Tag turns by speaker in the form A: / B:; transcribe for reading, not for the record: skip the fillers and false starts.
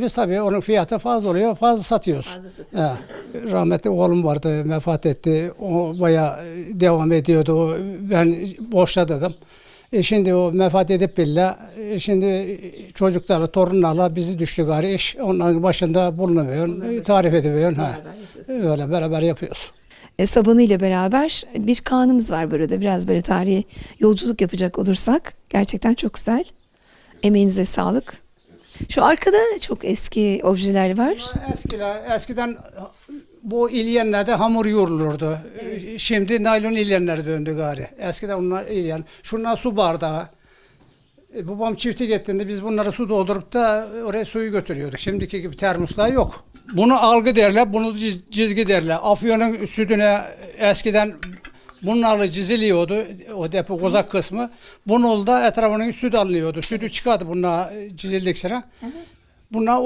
A: biz tabii onun fiyatı fazla oluyor, fazla satıyoruz.
B: Fazla satıyorsunuz.
A: Rahmetli oğlum vardı, vefat etti. O bayağı devam ediyordu. Ben boşladım. Şimdi o vefat edip bile, şimdi çocuklarla, torunlarla bizi düştü gari iş. Onların başında bulunuyor, tarif ediyor.
B: Beraber yapıyorsunuz.
A: Öyle beraber yapıyoruz.
C: Sabanı ile beraber bir Kaan'ımız var burada. Biraz böyle tarihi yolculuk yapacak olursak gerçekten çok güzel. Emeğinize sağlık. Şu arkada çok eski objeler var.
A: Eskiden bu ilyenlerde hamur yoğrulurdu. Şimdi naylon ilyenlere döndü gari. Eskiden onlar ilyen. Şunlar su bardağı. Babam çiftlik ettiğinde biz bunları su doldurup da oraya suyu götürüyorduk. Şimdiki gibi termoslar yok. Bunu algı derler, bunu cizgi derler. Afyon'un sütüne eskiden bunlarla çiziliyordu, o depo kozak kısmı. Bunun da etrafının süt alınıyordu. Sütü çıkardı bunlar çizildikçe. Bunlar